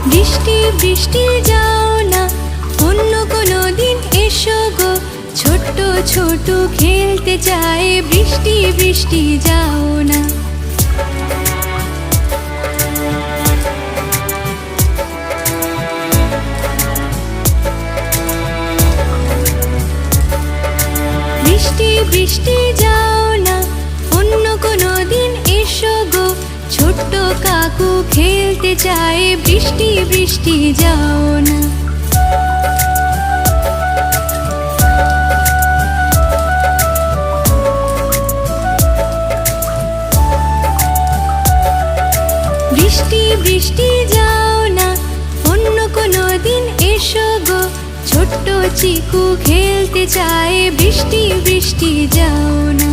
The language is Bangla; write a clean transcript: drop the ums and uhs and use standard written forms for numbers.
বৃষ্টি বৃষ্টি যাও না, অন্য কোনো দিন এসো গো। ছোট্ট ছোট খেলতে চায়, বৃষ্টি বৃষ্টি যাও না। বৃষ্টি বৃষ্টি যাও না, অন্য কোনো দিন এসো গো। ছোট্ট কাকু খেলতে চায়, বৃষ্টি বৃষ্টি যাও না। বৃষ্টি বৃষ্টি যাও না, অন্য কোনো দিন এসো গো। ছোট্ট চিকু খেলতে চায়, বৃষ্টি বৃষ্টি যাও না।